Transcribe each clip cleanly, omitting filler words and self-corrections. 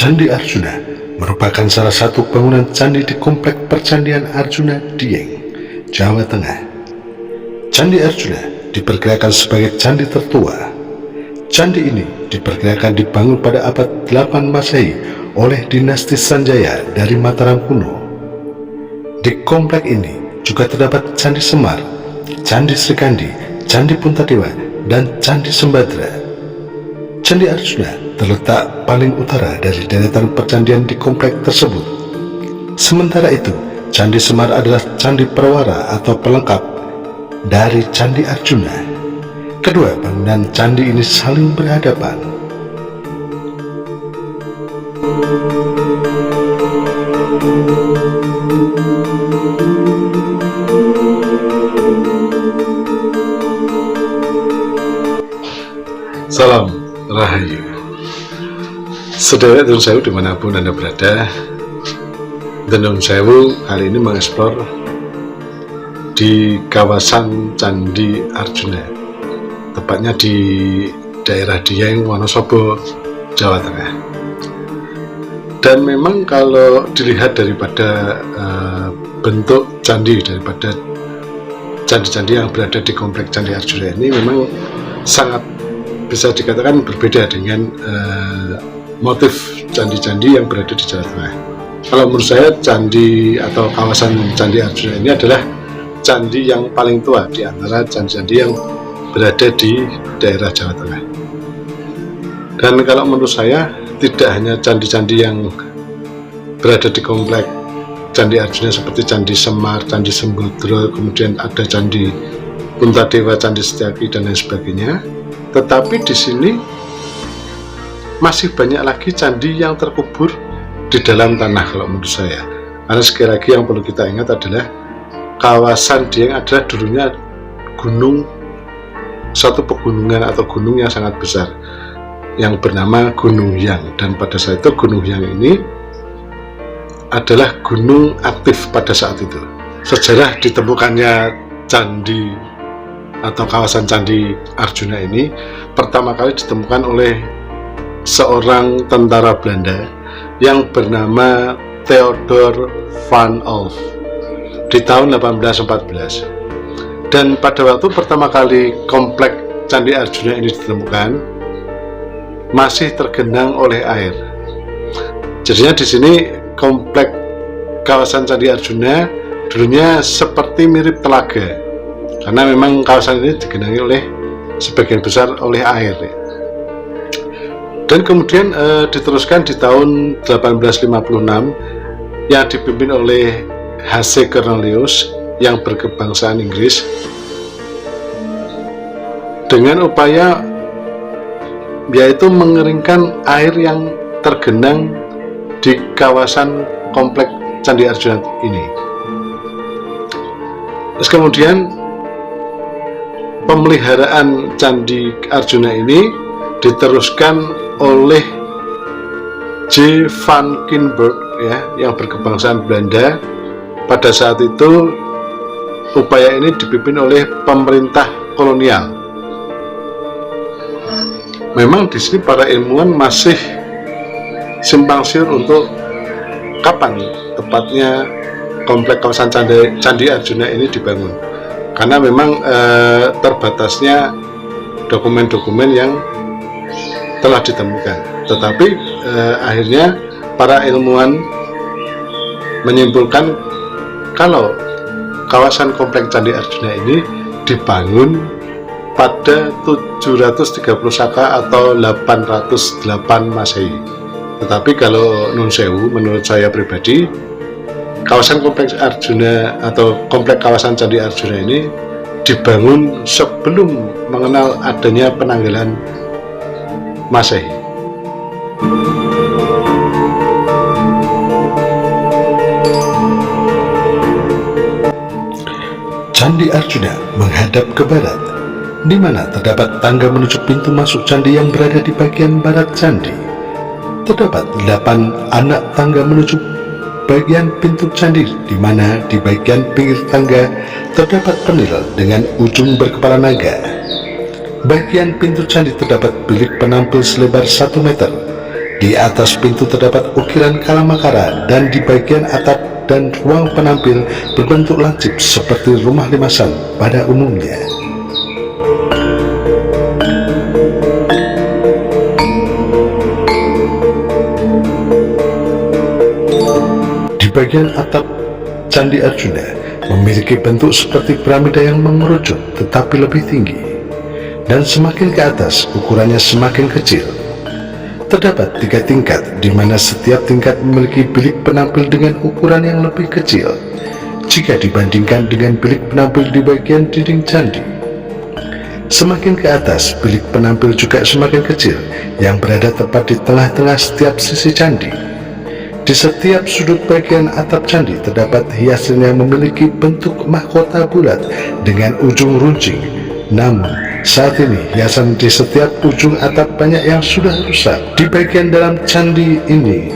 Candi Arjuna merupakan salah satu bangunan candi di Komplek Percandian Arjuna, Dieng, Jawa Tengah. Candi Arjuna diperkirakan sebagai candi tertua. Candi ini diperkirakan dibangun pada abad 8 Masehi oleh dinasti Sanjaya dari Mataram kuno. Di komplek ini juga terdapat Candi Semar, Candi Srikandi, Candi Puntadewa, dan Candi Sembadra. Candi Arjuna terletak paling utara dari deretan percandian di komplek tersebut. Sementara itu, Candi Semar adalah candi perwara atau pelengkap dari Candi Arjuna. Kedua bangunan candi ini saling berhadapan. Salam Rahayu, saudara Nun Sewu dimanapun Anda berada. Nun Sewu kali ini mengeksplor di kawasan Candi Arjuna, tepatnya di daerah Dieng, Wonosobo, Jawa Tengah. Dan memang kalau dilihat daripada bentuk candi, daripada candi-candi yang berada di komplek Candi Arjuna ini memang sangat bisa dikatakan berbeda dengan motif candi-candi yang berada di Jawa Tengah. Kalau menurut saya candi atau kawasan Candi Arjuna ini adalah candi yang paling tua di antara candi-candi yang berada di daerah Jawa Tengah. Dan kalau menurut saya tidak hanya candi-candi yang berada di komplek Candi Arjuna seperti Candi Semar, Candi Sembadra, kemudian ada Candi Puntadewa, Candi Setyaki, dan lain sebagainya. Tetapi di sini masih banyak lagi candi yang terkubur di dalam tanah kalau menurut saya. Karena sekali lagi yang perlu kita ingat adalah kawasan Dieng adalah dulunya gunung, suatu pegunungan atau gunung yang sangat besar yang bernama Gunung Hyang, dan pada saat itu Gunung Hyang ini adalah gunung aktif pada saat itu. Sejarah ditemukannya candi atau kawasan Candi Arjuna ini pertama kali ditemukan oleh seorang tentara Belanda yang bernama Theodor van Olff di tahun 1814. Dan pada waktu pertama kali komplek Candi Arjuna ini ditemukan masih tergenang oleh air. Jadinya di sini komplek kawasan Candi Arjuna dulunya seperti mirip telaga, karena memang kawasan ini digenangi oleh sebagian besar oleh air. Dan kemudian diteruskan di tahun 1856 yang dipimpin oleh H.C. Cornelius yang berkebangsaan Inggris dengan upaya yaitu mengeringkan air yang tergenang di kawasan komplek Candi Arjuna ini. Terus kemudian pemeliharaan Candi Arjuna ini diteruskan oleh J. van Kinberg yang berkebangsaan Belanda. Pada saat itu upaya ini dipimpin oleh pemerintah kolonial. Memang di sini para ilmuwan masih simpang siur untuk kapan tepatnya komplek kawasan Candi Arjuna ini dibangun, karena memang terbatasnya dokumen-dokumen yang telah ditemukan. Tetapi akhirnya para ilmuwan menyimpulkan kalau kawasan komplek Candi Arjuna ini dibangun pada 730 Saka atau 808 Masehi. Tetapi kalau Nun Sewu, menurut saya pribadi, kawasan kompleks Arjuna atau komplek kawasan Candi Arjuna ini dibangun sebelum mengenal adanya penanggalan Masehi. Candi Arjuna menghadap ke barat, di mana terdapat tangga menuju pintu masuk candi yang berada di bagian barat candi. Terdapat 8 anak tangga menuju bagian pintu candi, di mana di bagian pinggir tangga terdapat penil dengan ujung berkepala naga. Bagian pintu candi terdapat bilik penampil selebar 1 meter Di atas pintu terdapat ukiran kalamakara dan di bagian atap dan ruang penampil berbentuk lancip seperti rumah limasan pada umumnya. Di bagian atap Candi Arjuna memiliki bentuk seperti piramida yang mengerucut tetapi lebih tinggi, dan semakin ke atas ukurannya semakin kecil. Terdapat 3 tingkat, di mana setiap tingkat memiliki bilik penampil dengan ukuran yang lebih kecil jika dibandingkan dengan bilik penampil di bagian dinding candi. Semakin ke atas, bilik penampil juga semakin kecil yang berada tepat di tengah-tengah setiap sisi candi. Di setiap sudut bagian atap candi terdapat hiasan yang memiliki bentuk mahkota bulat dengan ujung runcing. Namun saat ini hiasan di setiap ujung atap banyak yang sudah rusak. Di bagian dalam candi ini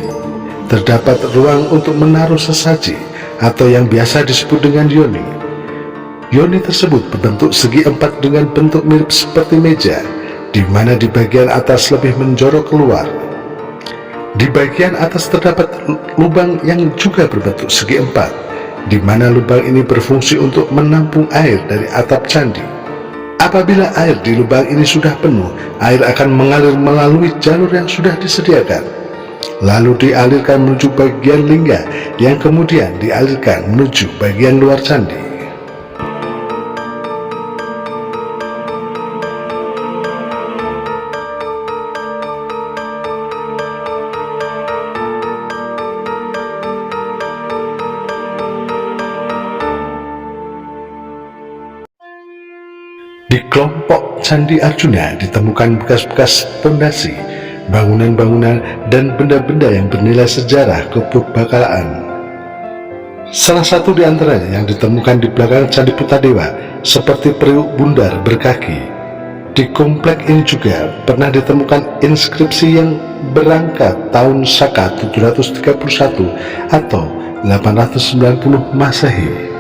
terdapat ruang untuk menaruh sesaji atau yang biasa disebut dengan yoni. Yoni tersebut berbentuk segi empat dengan bentuk mirip seperti meja, di mana di bagian atas lebih menjorok keluar. Di bagian atas terdapat lubang yang juga berbentuk segi empat, di mana lubang ini berfungsi untuk menampung air dari atap candi. Apabila air di lubang ini sudah penuh, air akan mengalir melalui jalur yang sudah disediakan, lalu dialirkan menuju bagian lingga yang kemudian dialirkan menuju bagian luar candi. Di kelompok Candi Arjuna ditemukan bekas-bekas pondasi, bangunan-bangunan, dan benda-benda yang bernilai sejarah kepurbakalaan. Salah satu di antaranya yang ditemukan di belakang Candi Putadewa seperti periuk bundar berkaki. Di komplek ini juga pernah ditemukan inskripsi yang berangka tahun Saka 731 atau 890 Masehi.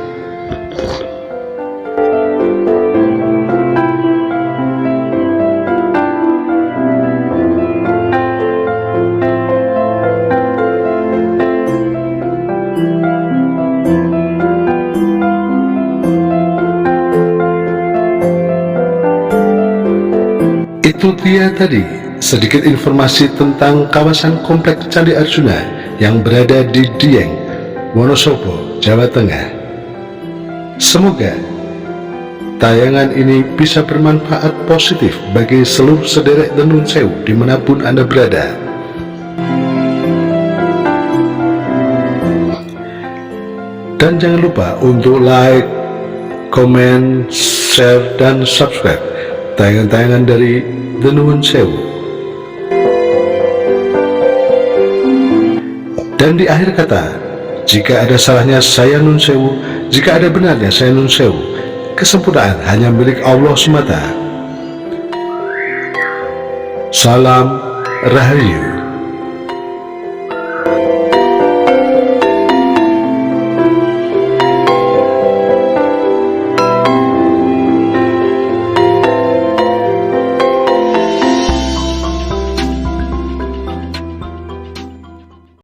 Itu dia tadi sedikit informasi tentang kawasan kompleks Candi Arjuna yang berada di Dieng, Wonosobo, Jawa Tengah. Semoga tayangan ini bisa bermanfaat positif bagi seluruh sederek Tenun Sewu dimanapun Anda berada. Dan jangan lupa untuk like, komen, share, dan subscribe tayangan-tayangan dari Tenun Sewu. Dan di akhir kata, jika ada salahnya saya Nun Sewu, jika ada benarnya saya Nun Sewu. Kesempurnaan hanya milik Allah semata. Salam Rahayu.